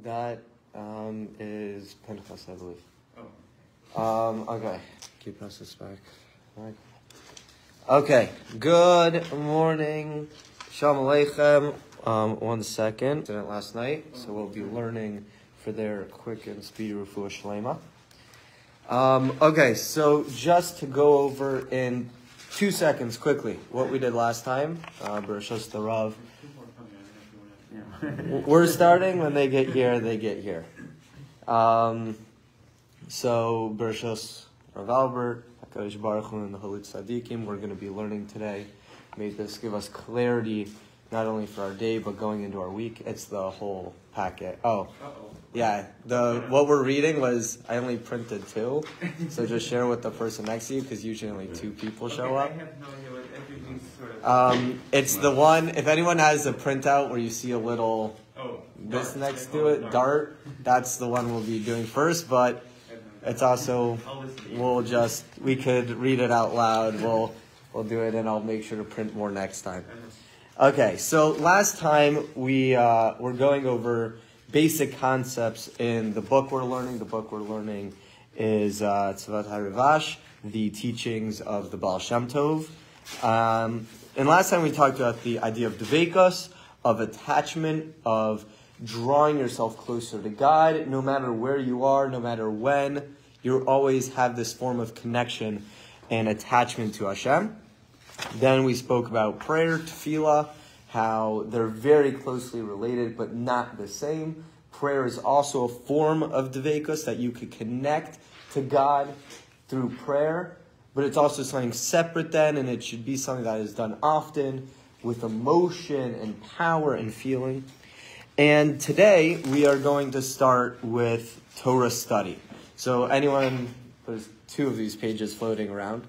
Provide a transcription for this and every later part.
That is Pinchas, I believe. Oh. Okay. Keep us this back. Right. Okay. Good morning. Shalom Aleichem. 1 second. Did it last night, so we'll be learning for their quick and speedy refuah shlema. Okay, so just to go over in 2 seconds quickly what we did last time. Bereshos the Rav. We're starting when they get here. They get here. So Bereshos Rav Albert, HaKadosh Baruch Hu, and the Holy Tzaddikim. We're going to be learning today. May this give us clarity, not only for our day but going into our week. It's the whole packet. Yeah. What we're reading was I only printed 2, so just share with the person next to you because usually only 2 people show up. I have no idea what everything's sort of. It's the one. If anyone has a printout where you see a little this next to it, dart. That's the one we'll be doing first. But it's also we could read it out loud. We'll do it, and I'll make sure to print more next time. Okay. So last time we were going over basic concepts in the book we're learning. The book we're learning is Tzavaas Harivash, the teachings of the Baal Shem Tov. And last time we talked about the idea of dveikus, of attachment, of drawing yourself closer to God. No matter where you are, no matter when, you always have this form of connection and attachment to Hashem. Then we spoke about prayer, tefillah, how they're very closely related but not the same. Prayer is also a form of dveikus, that you could connect to God through prayer, but it's also something separate then, and it should be something that is done often with emotion and power and feeling. And today we are going to start with Torah study. So there's 2 of these pages floating around.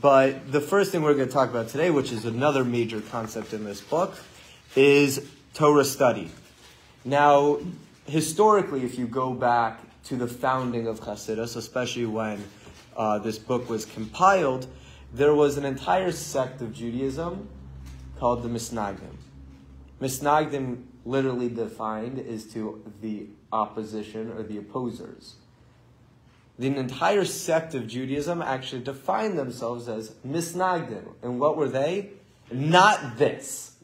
But the first thing we're going to talk about today, which is another major concept in this book, is Torah study. Now, historically, if you go back to the founding of chassidus, especially when this book was compiled, there was an entire sect of Judaism called the Misnagdim. Misnagdim, literally defined, is to the opposition or the opposers. The entire sect of Judaism actually defined themselves as Misnagdim. And what were they? Not this.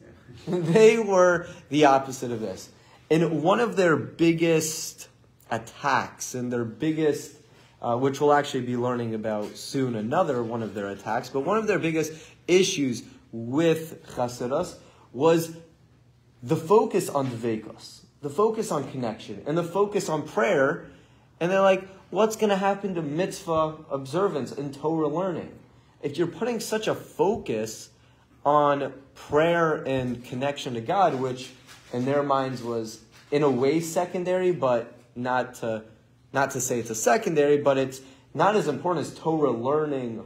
They were the opposite of this. And one of their biggest attacks, and their biggest, which we'll actually be learning about soon, another one of their attacks, but one of their biggest issues with chassidus was the focus on dveikus, the focus on connection, and the focus on prayer. And they're like, what's going to happen to mitzvah observance and Torah learning? If you're putting such a focus on prayer and connection to God, which in their minds was in a way secondary, but not to say it's a secondary, but it's not as important as Torah learning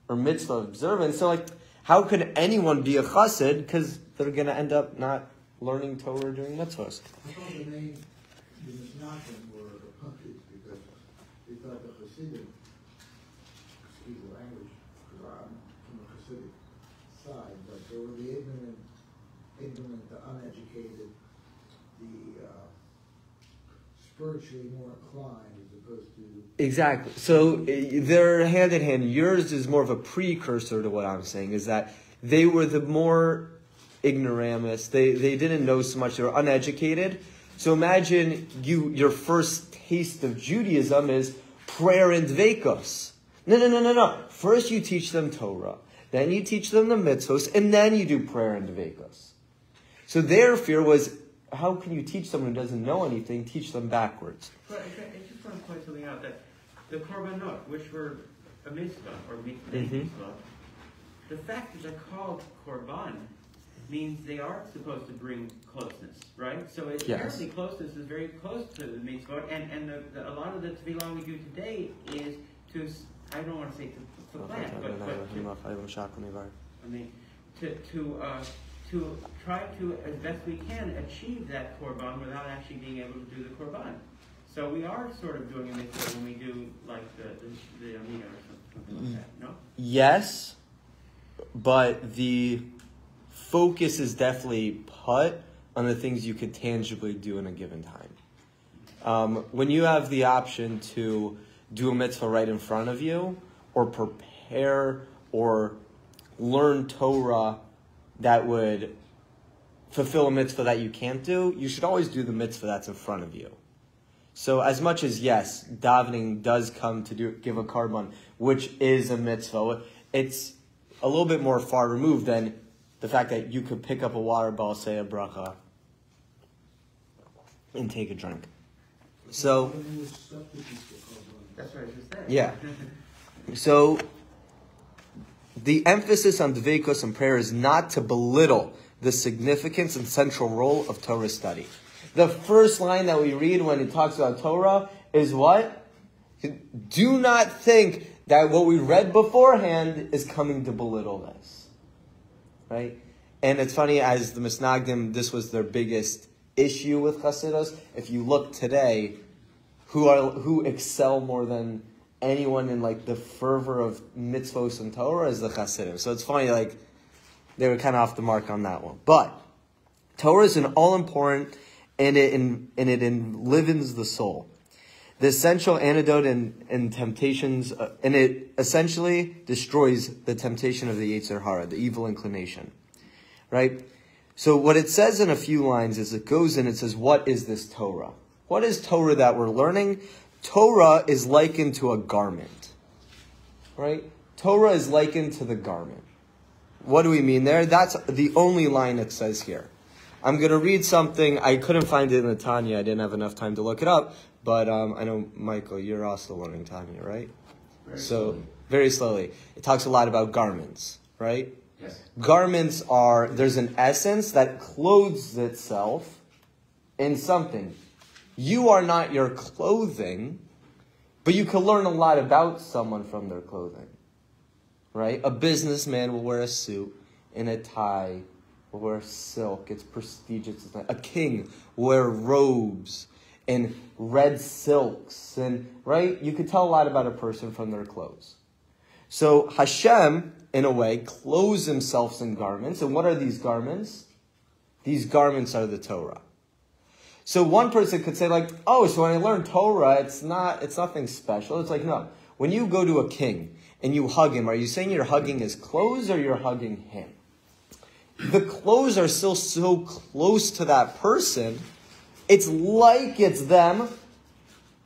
or mitzvah observance. So how could anyone be a chassid? Because they're going to end up not learning Torah during mitzvahs. I thought the name, the Mishnachim were opposed because they thought the Hasidic, excuse the language, because I'm from the Hasidic side, but they were the ignorant, the uneducated, the spiritually more inclined as opposed to... Exactly. So they're hand in hand. Yours is more of a precursor to what I'm saying, is that they were the more ignoramus. They didn't know so much. They were uneducated. So imagine your first taste of Judaism is prayer and dveikus. No. First you teach them Torah. Then you teach them the mitzvos. And then you do prayer and dveikus. So their fear was, how can you teach someone who doesn't know anything, teach them backwards? But I just want to point something out, that the korbanot, which were a mitzvah, or mitzvah, the fact that they're called korban means they are supposed to bring closeness, right? So apparently closeness is very close to the mitzvah, and a lot of the tefillah we do today is to, I don't want to say to plant, to try to, as best we can, achieve that korban without actually being able to do the korban. So we are sort of doing a mitzvah when we do like the amina or something like that, no? Yes, but the focus is definitely put on the things you could tangibly do in a given time. when you have the option to do a mitzvah right in front of you, or prepare or learn Torah that would fulfill a mitzvah that you can't do, you should always do the mitzvah that's in front of you. So as much as, yes, davening does come to give a korban, which is a mitzvah, it's a little bit more far removed than the fact that you could pick up a water bottle, say a bracha, and take a drink. So, that's what I just said. Yeah. So, the emphasis on dveikus and prayer is not to belittle the significance and central role of Torah study. The first line that we read when it talks about Torah is what? Do not think that what we read beforehand is coming to belittle this. Right? And it's funny, as the Misnagdim, this was their biggest issue with chassidus. If you look today, who excel more than anyone in like the fervor of mitzvos and Torah is the chassidim. So it's funny, like they were kind of off the mark on that one. But Torah is an all-important, and it enlivens the soul. The essential antidote in temptations, and it essentially destroys the temptation of the Yetzer Hara, the evil inclination. Right? So what it says in a few lines is it goes in, it says, what is this Torah? What is Torah that we're learning? Torah is likened to a garment. Right? Torah is likened to the garment. What do we mean there? That's the only line it says here. I'm going to read something. I couldn't find it in the Tanya. I didn't have enough time to look it up. But I know, Michael, you're also learning Tanya, right? Very slowly. It talks a lot about garments, right? Yes. Garments are, there's an essence that clothes itself in something. You are not your clothing, but you can learn a lot about someone from their clothing, right? A businessman will wear a suit and a tie, will wear silk. It's prestigious. A king will wear robes and red silks, and right? You could tell a lot about a person from their clothes. So Hashem, in a way, clothes himself in garments. And what are these garments? These garments are the Torah. So one person could say, like, oh, so when I learn Torah, it's nothing special. It's like, no. When you go to a king and you hug him, are you saying you're hugging his clothes or you're hugging him? The clothes are still so close to that person. It's like it's them,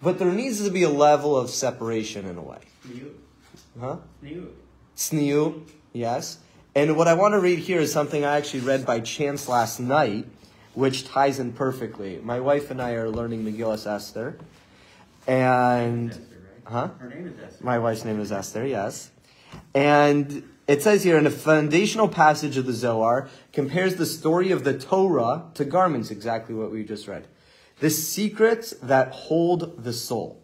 but there needs to be a level of separation in a way. Huh? Tzniut, yes. And what I want to read here is something I actually read by chance last night, which ties in perfectly. My wife and I are learning Megillas Esther. And Esther, right? Her name is Esther. My wife's name is Esther, yes. And it says here, in a foundational passage of the Zohar, compares the story of the Torah to garments, exactly what we just read. The secrets that hold the soul.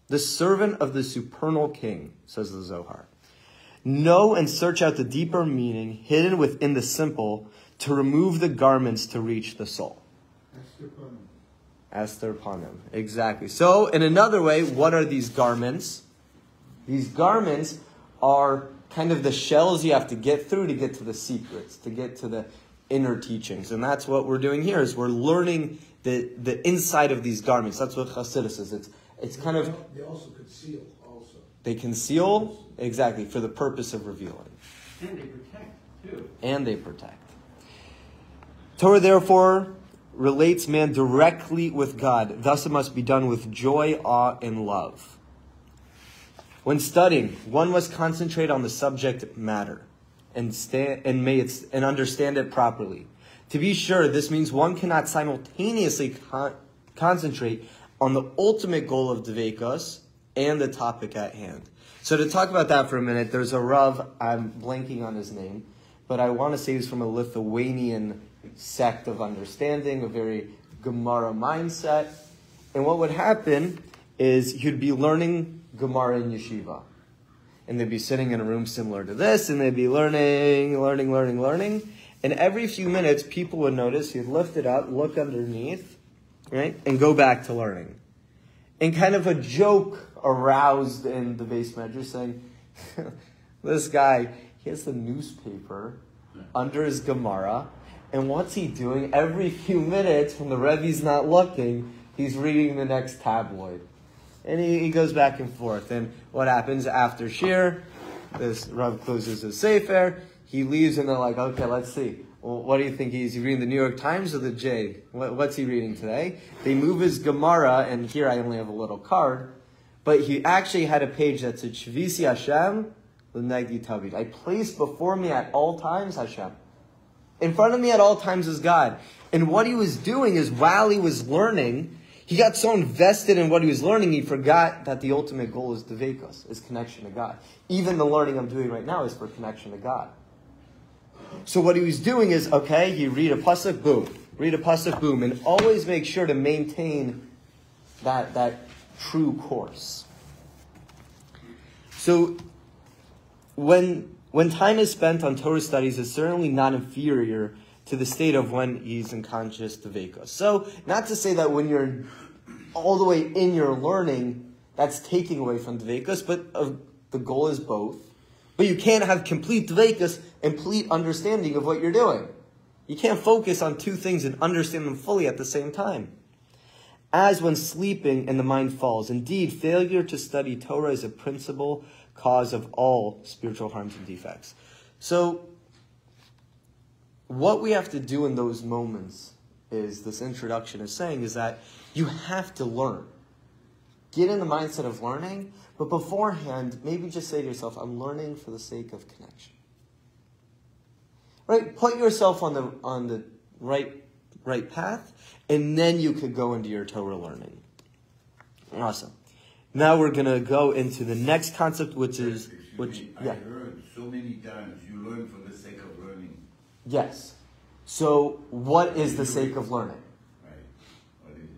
The servant of the supernal king, says the Zohar. Know and search out the deeper meaning hidden within the simple to remove the garments to reach the soul. Esther Panim. Exactly. So, in another way, what are these garments? These garments are kind of the shells you have to get through to get to the secrets, to get to the inner teachings. And that's what we're doing here, is we're learning the inside of these garments. That's what chassidus is. It's kind of... They also conceal, also. They conceal, exactly, for the purpose of revealing. And they protect, too. And they protect. Torah, therefore, relates man directly with God. Thus it must be done with joy, awe, and love. When studying, one must concentrate on the subject matter and understand it properly. To be sure, this means one cannot simultaneously concentrate on the ultimate goal of dveikus and the topic at hand. So to talk about that for a minute, there's a Rav, I'm blanking on his name, but I want to say he's from a Lithuanian sect of understanding, a very Gemara mindset. And what would happen is he'd be learning Gemara in yeshiva. And they'd be sitting in a room similar to this, and they'd be learning. And every few minutes, people would notice he'd lift it up, look underneath, right, and go back to learning. And kind of a joke aroused in the base measure, saying, this guy, he has the newspaper under his Gemara, and what's he doing? Every few minutes, when the Rebbe's not looking, He's reading the next tabloid. And he goes back and forth. And what happens after Shir? This Rav closes his Sefer. He leaves and they're like, okay, let's see. Well, what do you think? Is he reading the New York Times or the J? What's he reading today? They move his Gemara, and here I only have a little card. But he actually had a page that said, Shvisi Hashem l'negdi tavid. I place before me at all times Hashem. In front of me at all times is God. And what he was doing is while he was learning, he got so invested in what he was learning, he forgot that the ultimate goal is dveikos, is connection to God. Even the learning I'm doing right now is for connection to God. So what he was doing is, okay, you read a pasuk, boom. Read a pasuk, boom. And always make sure to maintain that true course. So when time is spent on Torah studies, it's certainly not inferior to the state of when he's in conscious dveikos. So, not to say that when you're all the way in your learning, that's taking away from dveikos, but the goal is both. But you can't have complete dveikos, complete understanding of what you're doing. You can't focus on two things and understand them fully at the same time. As when sleeping and the mind falls. Indeed, failure to study Torah is a principal cause of all spiritual harms and defects. So, what we have to do in those moments is, this introduction is saying, is that you have to learn. Get in the mindset of learning, but beforehand, maybe just say to yourself, I'm learning for the sake of connection. Right? Put yourself on the right path, and then you could go into your Torah learning. Awesome. Now we're going to go into the next concept, which is... I heard so many times, you learn for the sake of learning. Yes. So, what is the sake of learning? Right. What is it?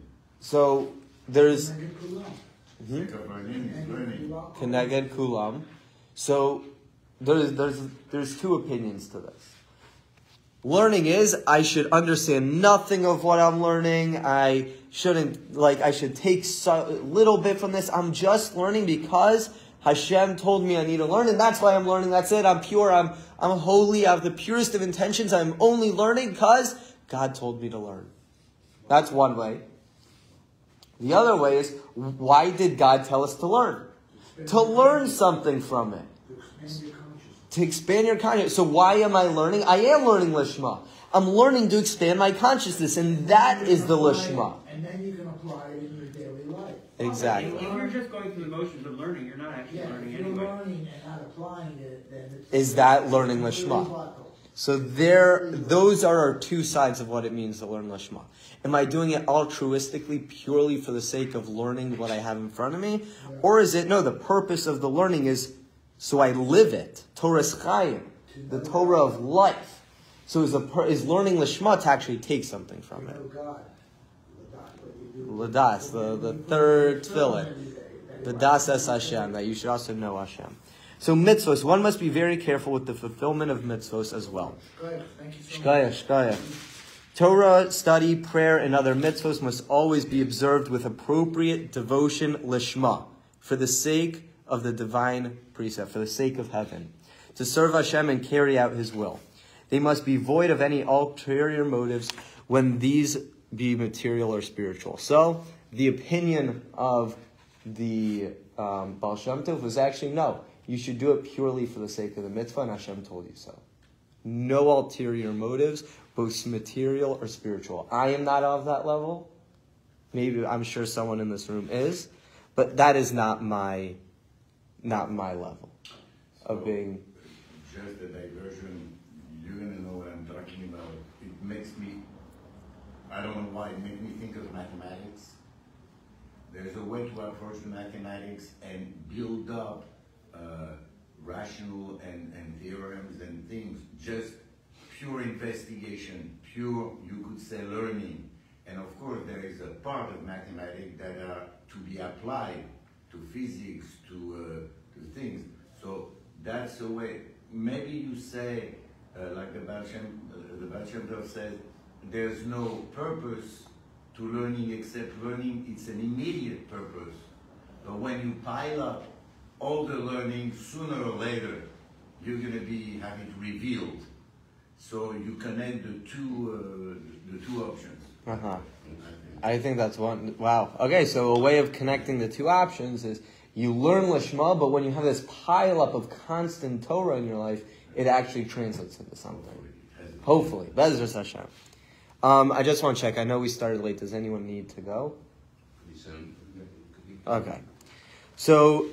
So, there's... Sake of learning is learning. Keneged Kulam. So, there's two opinions to this. Learning is, I should understand nothing of what I'm learning. I should take so little bit from this. I'm just learning because Hashem told me I need to learn, and that's why I'm learning. That's it. I'm pure. I'm holy. I have the purest of intentions. I'm only learning because God told me to learn. That's one way. The other way is, why did God tell us to learn? To learn something from it. To expand your consciousness. So why am I learning? I am learning Lishma. I'm learning to expand my consciousness, and that is the Lishma. And then you can apply it in your daily life. Exactly. If you're just going through the motions of learning, you're not actually learning anyway. If you're learning and not applying it, then it's... Is that learning Lishma? So those are our two sides of what it means to learn Lishma. Am I doing it altruistically, purely for the sake of learning what I have in front of me? Or is it, no, the purpose of the learning is so I live it. Torah's Chayim, the Torah of life. So is learning Lishma to actually take something from it? Ladas, the third tefillin. The Das es Hashem, that you should also know Hashem. So mitzvos, one must be very careful with the fulfillment of mitzvos as well. Shkaya. Torah, study, prayer, and other mitzvos must always be observed with appropriate devotion lishma, for the sake of the divine precept, for the sake of heaven, to serve Hashem and carry out His will. They must be void of any ulterior motives, when these be material or spiritual. So, the opinion of the Baal Shem Tov was actually, no, you should do it purely for the sake of the mitzvah, and Hashem told you so. No ulterior motives, both material or spiritual. I am not of that level. Maybe, I'm sure someone in this room is, but that is not my level of being... Just a diversion, you're going to know what I'm talking about. It makes me, I don't know why, it makes me think of mathematics. There's a way to approach the mathematics and build up rational and theorems and things, just pure investigation, pure, you could say, learning. And of course, there is a part of mathematics that are to be applied to physics, to things. So that's the way. Maybe you say, like the Baal Shem Tov says, there's no purpose to learning except learning. It's an immediate purpose. But when you pile up all the learning, sooner or later, you're going to be having it revealed. So you connect the two options. I think that's one. Wow. Okay, so a way of connecting the two options is you learn Lishma, but when you have this pileup of constant Torah in your life, it actually translates into something. Hopefully. Bezras Hashem. I just want to check. I know we started late. Does anyone need to go? Okay. So,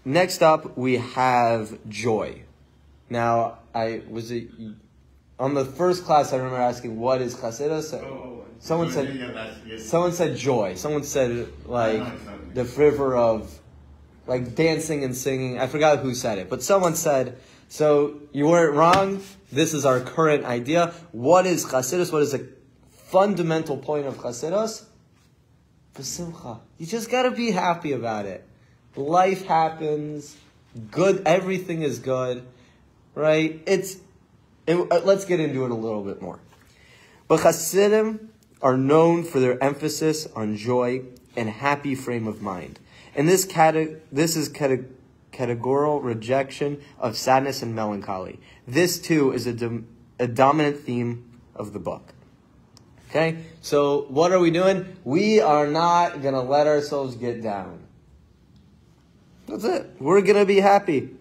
next up we have joy. Now, on the first class I remember asking, what is chassidus? Someone said joy. Someone said the fervor of dancing and singing. I forgot who said it, but someone said, so you weren't wrong. This is our current idea. What is chassidus? What is a fundamental point of chassidus? V'simcha. You just got to be happy about it. Life happens. Good. Everything is good. Right? Let's get into it a little bit more. But Chassidim are known for their emphasis on joy and happy frame of mind. And this is categorical rejection of sadness and melancholy. This too is a dominant theme of the book. Okay? So what are we doing? We are not going to let ourselves get down. That's it. We're going to be happy.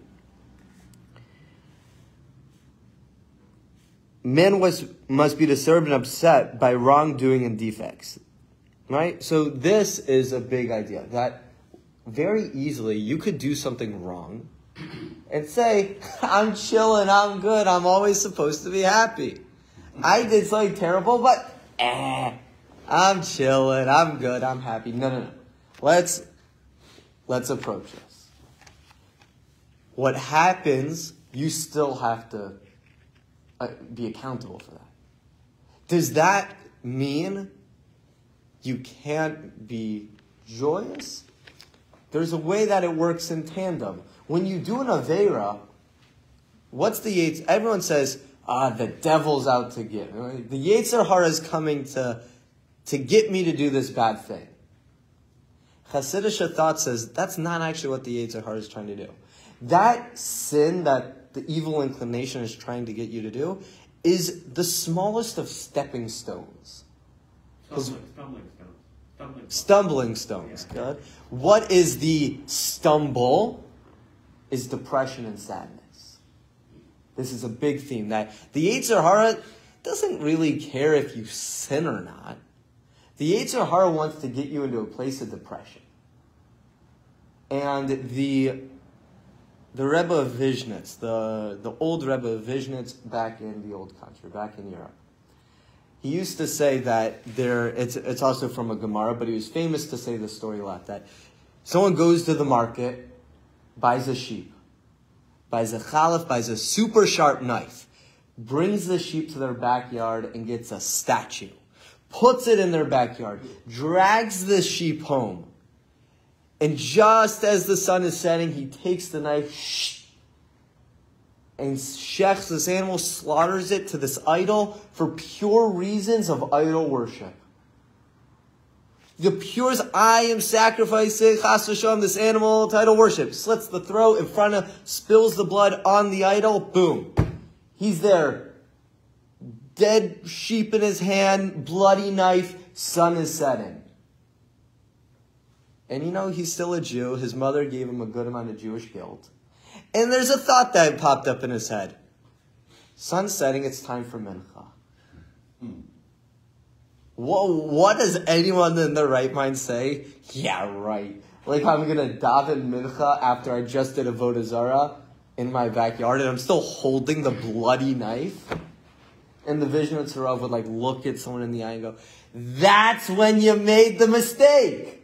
Man must be disturbed and upset by wrongdoing and defects. Right? So this is a big idea. That very easily you could do something wrong and say, I'm chilling, I'm good, I'm always supposed to be happy. I did something terrible, but I'm chilling, I'm good, I'm happy. No. Let's approach this. What happens, you still have to be accountable for that. Does that mean you can't be joyous? There's a way that it works in tandem. When you do an Aveira, what's the Yetzer? Everyone says, the devil's out to get me. The Yetzer Hara is coming to get me to do this bad thing. Chassidish thought says that's not actually what the Yetzer Hara is trying to do. That sin that the evil inclination is trying to get you to do is the smallest of stepping stones. Stumbling stones. Yeah. Good. What is the stumble? Is depression and sadness. This is a big theme. That the Yetzer Hara doesn't really care if you sin or not. The Yetzer Hara wants to get you into a place of depression. And the Rebbe of Vishnitz, the old Rebbe of Vishnitz back in the old country, back in Europe, he used to say that it's also from a Gemara, but he was famous to say this story a lot, that someone goes to the market, buys a sheep, buys a chalif, buys a super sharp knife, brings the sheep to their backyard and gets a statue, puts it in their backyard, drags the sheep home, and just as the sun is setting, he takes the knife, and shechs this animal, slaughters it to this idol for pure reasons of idol worship. The purest, I am sacrificing chas v'shalom, this animal to idol worship. Slits the throat in front of, spills the blood on the idol, boom. He's there. Dead sheep in his hand, bloody knife, sun is setting. And he's still a Jew. His mother gave him a good amount of Jewish guilt. And there's a thought that popped up in his head. Sun's setting, it's time for mincha. What does anyone in their right mind say? Yeah, right. Like I'm going to daven mincha after I just did avodah zarah in my backyard and I'm still holding the bloody knife? And the vision of Tzarav would look at someone in the eye and go, that's when you made the mistake.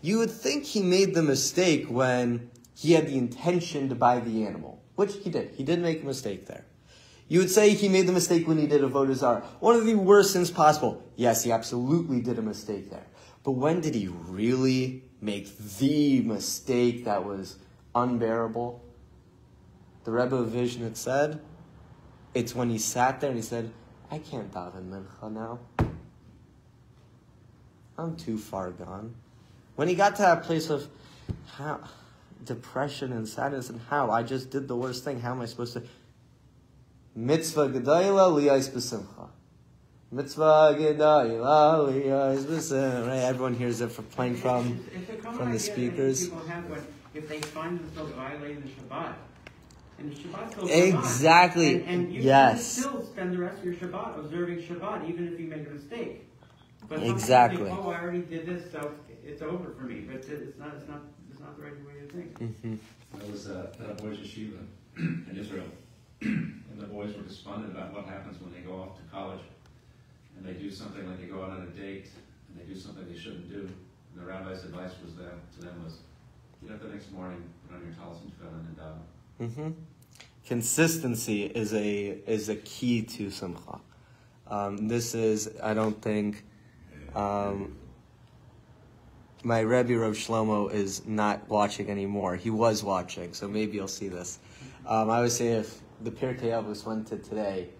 You would think he made the mistake when he had the intention to buy the animal, which he did. He did make a mistake there. You would say he made the mistake when he did avodah zarah. One of the worst sins possible. Yes, he absolutely did a mistake there. But when did he really make the mistake that was unbearable? The Rebbe of Vishnitz said, it's when he sat there and he said, I can't daven mincha now. I'm too far gone. When he got to that place of depression and sadness and I just did the worst thing, how am I supposed to? Mitzvah gedayla liyais b'simcha. Mitzvah Gedai Laliyah, right? Everyone hears it playing from the speakers. People have when, if they find themselves violating the Shabbat. And the Shabbat still exactly. And you yes. can still spend the rest of your Shabbat observing Shabbat, even if you make a mistake. But exactly. Think, oh, I already did this, so it's over for me. But it's not the right way to think. Mm-hmm. I was at a boys' yeshiva in Israel, and the boys were despondent about what happens when they go off to college, and they do something like they go out on a date, and they do something they shouldn't do. And the rabbi's advice was to them was, get up the next morning, put on your talis and tefillin and daven. Mm-hmm. Consistency is a key to simcha. This is, I don't think, my Rebbe Rav Shlomo is not watching anymore. He was watching, so maybe you'll see this. I would say if the Pirkei Avos went to today,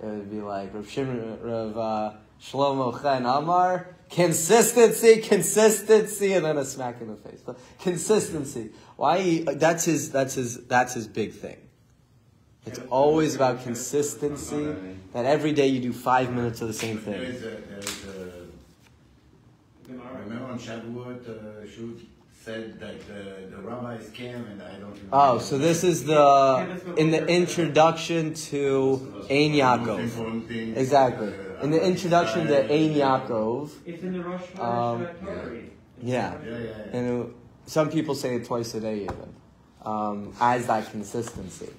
it would be like Rav Shlomo Chen Amar, consistency, and then a smack in the face. But consistency. Why? That's his big thing. It's always about consistency. That every day you do 5 minutes of the same thing. Remember on Shavuot, Shut said that the rabbis came, and I don't remember. Oh, so this is in the introduction to Ein Yaakov. Exactly. In the introduction to Ein Yaakov. It's in the Rosh Hashanah Torah. Yeah. And some people say it twice a day even, as that consistency.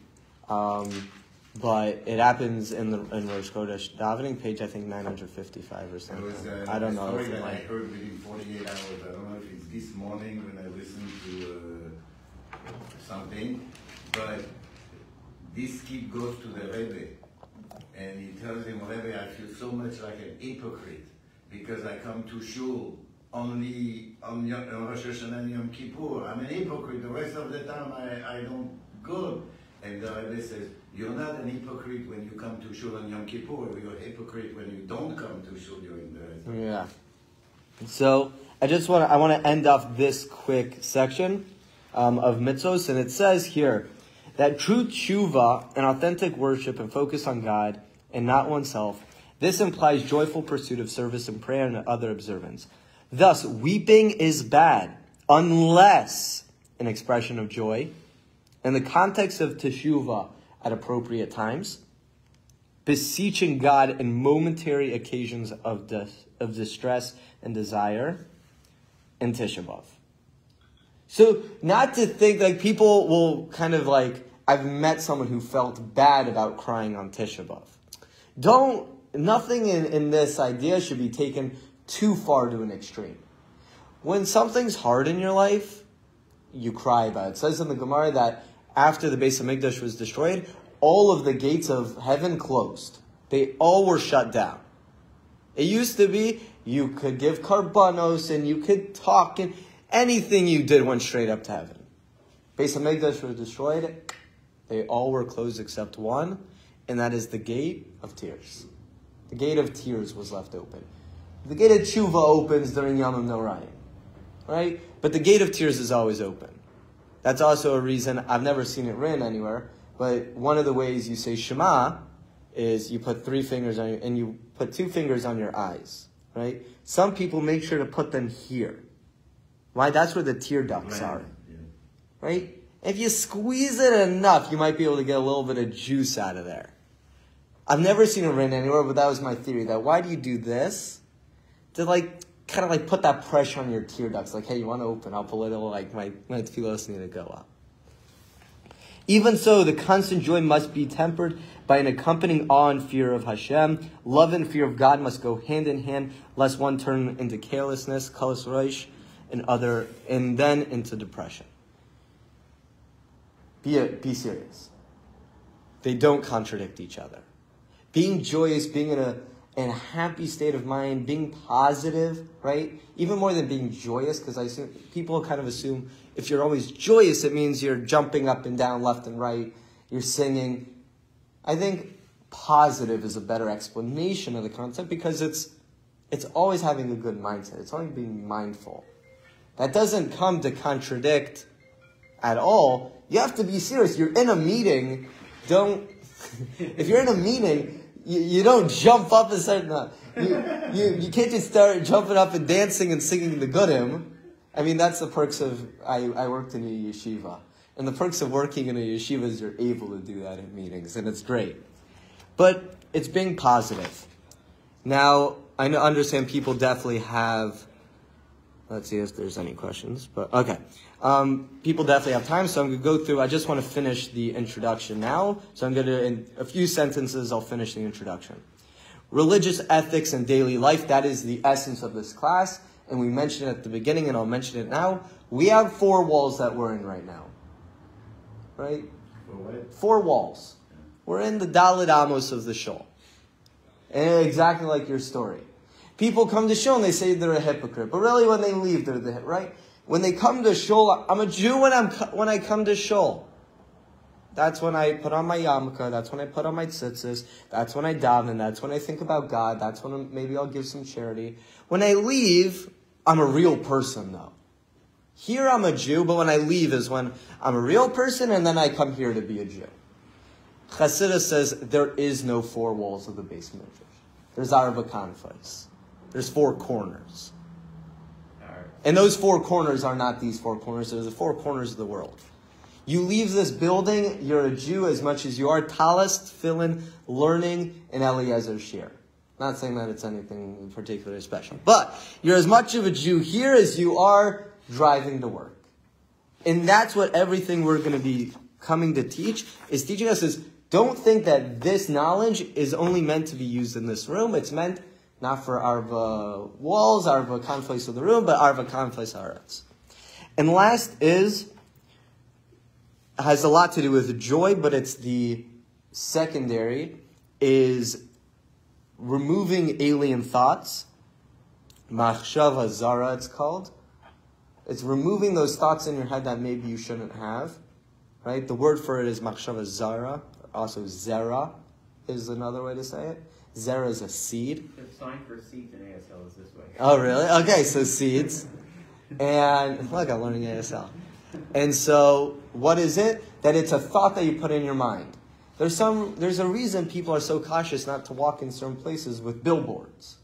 But it happens in Rosh Chodesh davening, page I think 955 or something. I don't know. Story that I heard within 48 hours. I don't know if it's this morning when I listened to something, but this kid goes to the Rebbe and he tells him, Rebbe, I feel so much like an hypocrite because I come to shul only on Rosh Hashanah and Yom Kippur. I'm an hypocrite. The rest of the time I don't go. And the Rebbe says, you're not an hypocrite when you come to shul on Yom Kippur. You're a hypocrite when you don't come to shul during the rest. Yeah. So I want to end off this quick section of mitzvos, and it says here that true tshuva and authentic worship and focus on God and not oneself. This implies joyful pursuit of service and prayer and other observance. Thus, weeping is bad unless an expression of joy. In the context of teshuvah at appropriate times, beseeching God in momentary occasions of distress and desire, and Tisha B'Av. So not to think like people will kind of like, I've met someone who felt bad about crying on Tisha B'Av. Nothing in this idea should be taken too far to an extreme. When something's hard in your life, you cry about it. It says in the Gemara that after the Beis Hamikdash was destroyed, all of the gates of heaven closed. They all were shut down. It used to be you could give karbanos and you could talk and anything you did went straight up to heaven. Beis Hamikdash was destroyed. They all were closed except one, and that is the gate of tears. The gate of tears was left open. The gate of tshuva opens during Yom Noraim, right? But the gate of tears is always open. That's also a reason, I've never seen it written anywhere, but one of the ways you say Shema is you put 3 fingers on and you put 2 fingers on your eyes, right? Some people make sure to put them here. Why? That's where the tear ducts are, right? If you squeeze it enough, you might be able to get a little bit of juice out of there. I've never seen it written anywhere, but that was my theory, that why do you do this? To kind of put that pressure on your tear ducts. Like, hey, you want to open up a little, my tefillos need to go up. Even so, the constant joy must be tempered by an accompanying awe and fear of Hashem. Love and fear of God must go hand in hand, lest one turn into carelessness, kalas roish, and then into depression. Be serious. They don't contradict each other. Being joyous, being in a happy state of mind, being positive, right? Even more than being joyous, because people kind of assume if you're always joyous, it means you're jumping up and down, left and right, you're singing. I think positive is a better explanation of the concept because it's always having a good mindset. It's always being mindful. That doesn't come to contradict at all. You have to be serious. You're in a meeting. If you're in a meeting, You don't jump up and start. No, you can't just start jumping up and dancing and singing the Gudim. I mean, that's the perks of. I worked in a yeshiva, and the perks of working in a yeshiva is you're able to do that in meetings, and it's great. But it's being positive. Now, I understand people definitely have. Let's see if there's any questions. But okay, people definitely have time, so I'm going to go through. I just want to finish the introduction now. So I'm going to, in a few sentences, I'll finish the introduction. Religious ethics and daily life, that is the essence of this class. And we mentioned it at the beginning, and I'll mention it now. We have 4 walls that we're in right now. Right? 4 walls. We're in the Daled Amos of the Shul. And exactly like your story. People come to shul and they say they're a hypocrite, but really when they leave, they're the right. When they come to shul, I'm a Jew when I come to shul. That's when I put on my yarmulke. That's when I put on my tzitzis. That's when I daven. That's when I think about God. That's when maybe I'll give some charity. When I leave, I'm a real person though. Here I'm a Jew, but when I leave is when I'm a real person, and then I come here to be a Jew. Chassidus says there is no 4 walls of the Beis Midrash. There's Arba Kanfais. There's 4 corners. And those 4 corners are not these 4 corners. They're the 4 corners of the world. You leave this building, you're a Jew as much as you are Talis, Tefillin, learning, and Eliezer Shir. Not saying that it's anything particularly special. But you're as much of a Jew here as you are driving to work. And that's what everything we're going to be coming to teach is teaching us is don't think that this knowledge is only meant to be used in this room. It's meant not for Arva walls, Arva conflicts of the room, but Arva conflicts Haaretz. And last has a lot to do with joy, but it's the secondary, is removing alien thoughts. Machshava Zara, it's called. It's removing those thoughts in your head that maybe you shouldn't have. Right? The word for it is Machshava Zara. Also Zera is another way to say it. Zera is a seed. The sign for seeds in ASL is this way. Oh, really? Okay, so seeds. And look, I'm learning ASL. And so, what is it? That it's a thought that you put in your mind. There's a reason people are so cautious not to walk in certain places with billboards.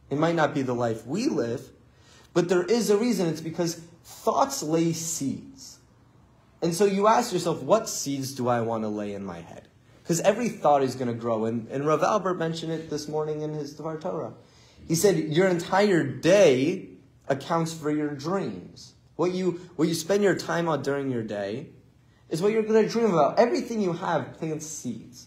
It might not be the life we live, but there is a reason. It's because thoughts lay seeds. And so you ask yourself, what seeds do I want to lay in my head? Because every thought is going to grow. And Rav Albert mentioned it this morning in his Dvar Torah. He said, your entire day accounts for your dreams. What you spend your time on during your day is what you're going to dream about. Everything you have plants seeds.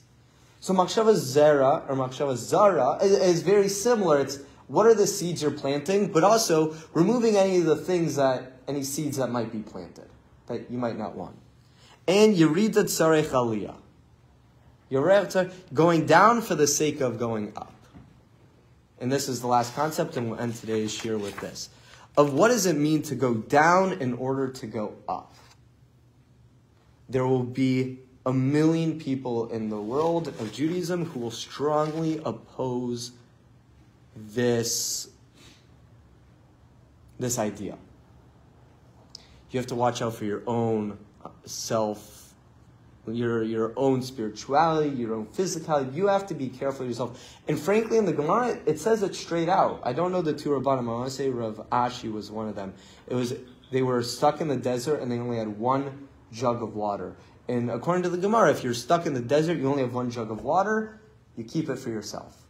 So Machshava Zera, or Machshava Zara, is very similar. It's what are the seeds you're planting, but also removing any seeds that might be planted, that you might not want. And Yerida Tzarech Aliyah. You're going down for the sake of going up. And this is the last concept, and we'll end today's shir with this. Of what does it mean to go down in order to go up? There will be 1 million people in the world of Judaism who will strongly oppose this idea. You have to watch out for your own self, your own spirituality, your own physicality. You have to be careful of yourself. And frankly, in the Gemara, it says it straight out. I don't know the 2 Rabbanim. I want to say Rav Ashi was one of them. They were stuck in the desert and they only had 1 jug of water. And according to the Gemara, if you're stuck in the desert, you only have 1 jug of water, you keep it for yourself.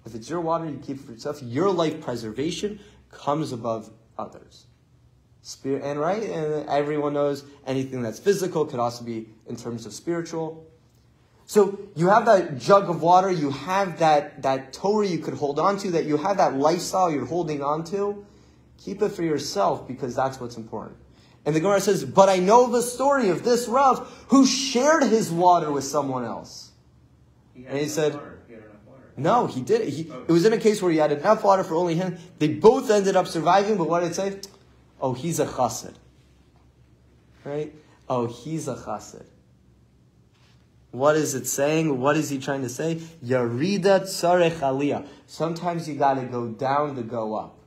If it's your water, you keep it for yourself. Your life preservation comes above others. Spirit, and everyone knows anything that's physical could also be in terms of spiritual. So you have that jug of water, you have that Torah you could hold on to, that you have that lifestyle you're holding on to. Keep it for yourself because that's what's important. And the Gemara says, but I know the story of this Rav who shared his water with someone else. And he said, no, he did it. It was in a case where he had enough water for only him. They both ended up surviving, but what did it say? Oh, he's a chassid. Right? Oh, he's a chassid. What is it saying? What is he trying to say? Yarida tzarech aliyah. Sometimes you got to go down to go up.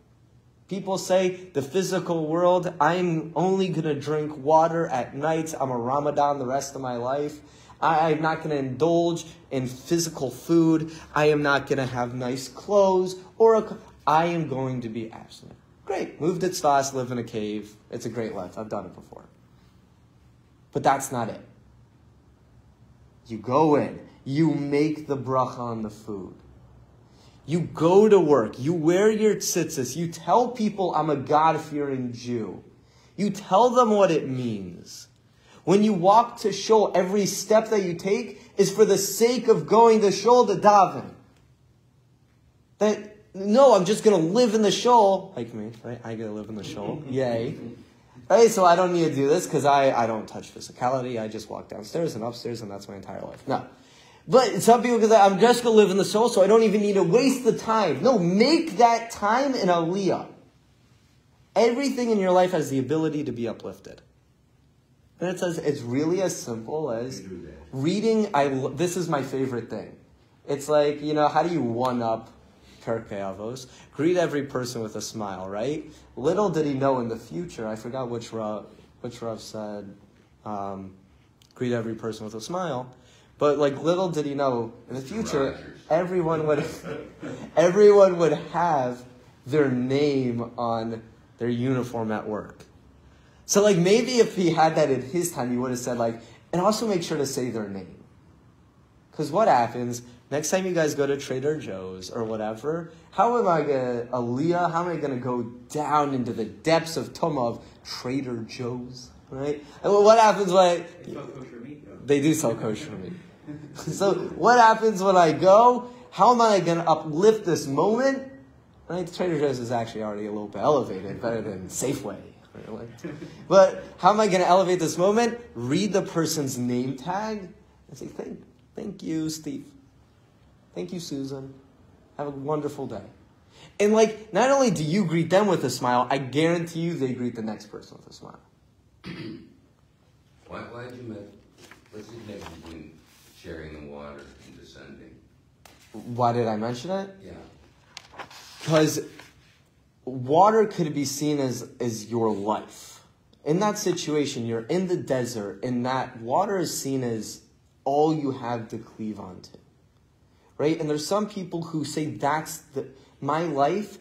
People say the physical world, I'm only going to drink water at night. I'm a Ramadan the rest of my life. I'm not going to indulge in physical food. I am not going to have nice clothes. I am going to be abstinent. Great. Move to Tzavaas, live in a cave. It's a great life. I've done it before. But that's not it. You go in. You make the bracha on the food. You go to work. You wear your tzitzis. You tell people I'm a God-fearing Jew. You tell them what it means. When you walk to shul, every step that you take is for the sake of going to shul to daven. No, I'm just going to live in the shul. Like me, right? I get to live in the shul. Yay. Right, so I don't need to do this because I don't touch physicality. I just walk downstairs and upstairs and that's my entire life. No. But some people, because I'm just going to live in the shul, so I don't even need to waste the time. No, make that time an aliyah. Everything in your life has the ability to be uplifted. And it says it's really as simple as reading. This is my favorite thing. It's like, how do you one-up Pirkei Avos? Greet every person with a smile, right? Little did he know in the future, I forgot which Rav said, greet every person with a smile. But little did he know, in the future, everyone would have their name on their uniform at work. So maybe if he had that in his time, he would have said and also make sure to say their name. Because what happens, next time you guys go to Trader Joe's or whatever, how am I going to go down into the depths of Tumah of Trader Joe's, right? And what happens when they do sell kosher meat. So what happens when I go? How am I going to uplift this moment? Right? Trader Joe's is actually already a little bit elevated, better than Safeway. Right? But how am I going to elevate this moment? Read the person's name tag and say, thank you, Steve. Thank you, Susan. Have a wonderful day. And not only do you greet them with a smile, I guarantee you they greet the next person with a smile. Why did you what's the connection between sharing the water and descending? Why did I mention it? Yeah. Because water could be seen as your life. In that situation, you're in the desert, and that water is seen as all you have to cleave onto. Right? And there's some people who say that's my life.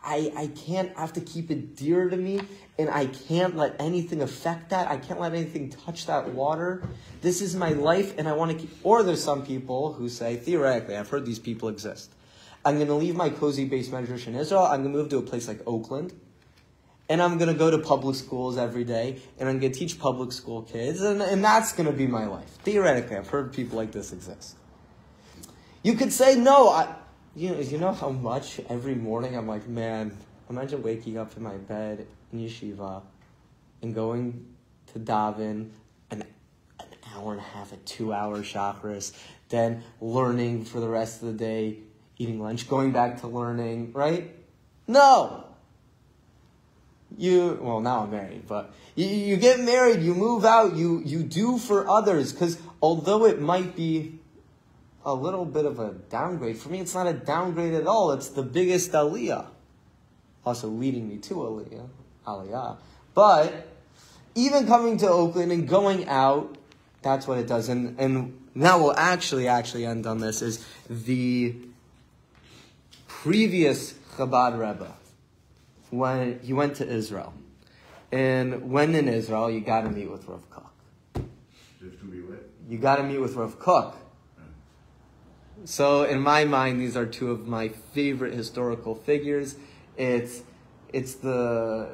I have to keep it dear to me, and I can't let anything affect that. I can't let anything touch that water. This is my life, and I want to keep... Or there's some people who say, theoretically, I've heard these people exist. I'm going to leave my cozy base medrash in Israel. I'm going to move to a place like Oakland, and I'm going to go to public schools every day, and I'm going to teach public school kids, and that's going to be my life. Theoretically, I've heard people like this exist. You could say, no, you know how much every morning I'm like, man, imagine waking up in my bed in yeshiva and going to daven an hour and a half, a 2-hour chakras, then learning for the rest of the day, eating lunch, going back to learning, right? No! Now I'm married, but you get married, you move out, you do for others, because although it might be a little bit of a downgrade, for me it's not a downgrade at all, it's the biggest aliyah. Also leading me to aliyah. But even coming to Oakland and going out, that's what it does. And now we'll actually end on this, is the previous Chabad Rebbe, when he went to Israel. And when in Israel, you got to meet with Rav Kook. You got to meet with Rav Kook. So in my mind, these are two of my favorite historical figures. It's the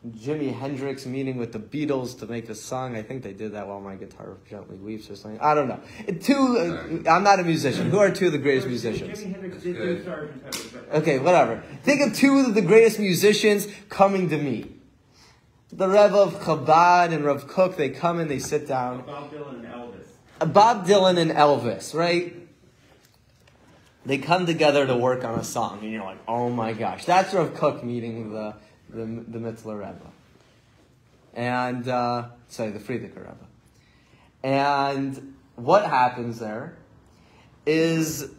Jimi Hendrix meeting with the Beatles to make a song. I think they did that while my guitar gently weeps or something. I don't know. I'm not a musician. Who are two of the greatest musicians? Jimi Hendrix did do Sgt. Pepper. Okay, whatever. Think of two of the greatest musicians coming to meet. The Rebbe of Chabad and Rav Kook, they come and they sit down. Bob Dylan and Elvis. Bob Dylan and Elvis, right? They come together to work on a song, and you're like, oh my gosh. That's Rav Kook meeting the Mitzler Rebbe. And, the Frierdiker Rebbe. And what happens there is,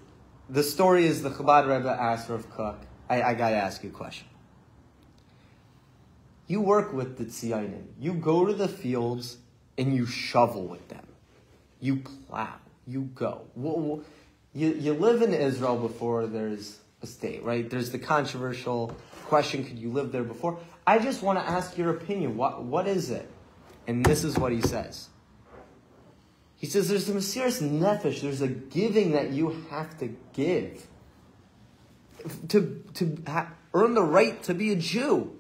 the story is the Chabad Rebbe asked Rav Kook, I gotta ask you a question. You work with the Tziyanim. You go to the fields and you shovel with them. You plow. You go. You live in Israel before there's a state, right? There's the controversial question, could you live there before? I just want to ask your opinion. What is it? And this is what he says. He says there's a Mesiras Nefesh, there's a giving that you have to give to earn the right to be a Jew.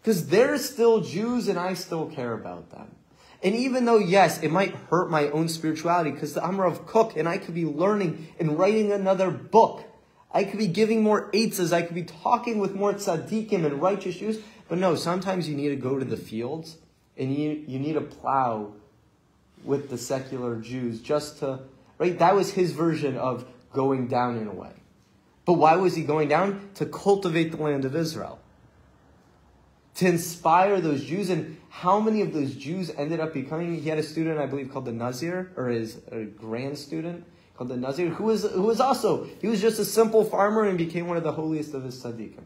Because they're still Jews and I still care about them. And even though, yes, it might hurt my own spirituality, because I'm Rav Kook and I could be learning and writing another book. I could be giving more eitzes. I could be talking with more tzaddikim and righteous Jews. But no, sometimes you need to go to the fields and you need to plow with the secular Jews just to, right? That was his version of going down in a way. But why was he going down? To cultivate the land of Israel. To inspire those Jews. And how many of those Jews ended up becoming, he had a student, I believe, called the Nazir, or his grand student called the Nazir, who was also, he was just a simple farmer and became one of the holiest of his tzaddikim.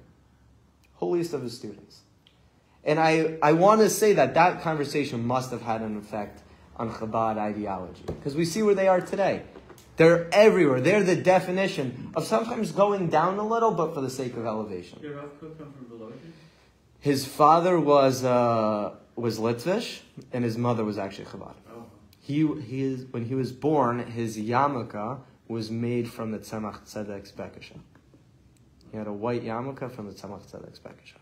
Holiest of his students. And I want to say that conversation must have had an effect on Chabad ideology. Because we see where they are today. They're everywhere. They're the definition of sometimes going down a little, but for the sake of elevation. Did Rav Kook come from Beloit? His father was Litvish, and his mother was actually Chabad. Oh. When he was born, his yarmulke was made from the Tzemach Tzedek's Bekasha. He had a white yarmulke from the Tzemach Tzedek's Bekasha.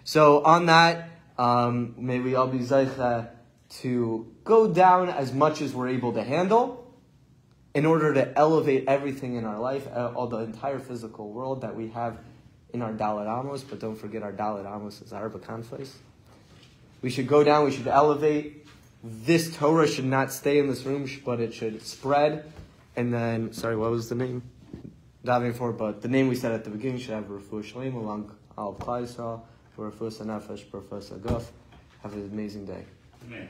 So on that, may we all be zeicha to go down as much as we're able to handle in order to elevate everything in our life, all the entire physical world that we have in our Dalet Amos, but don't forget our Dalet Amos is our Bekanfes. We should go down, we should elevate. This Torah should not stay in this room, but it should spread. And then, sorry, what was the name? Diving for, but the name we said at the beginning should have Refuah Shalem along Al Klal Yisrael, Refuah Nefesh, Refuah Guf. Have an amazing day. Amen.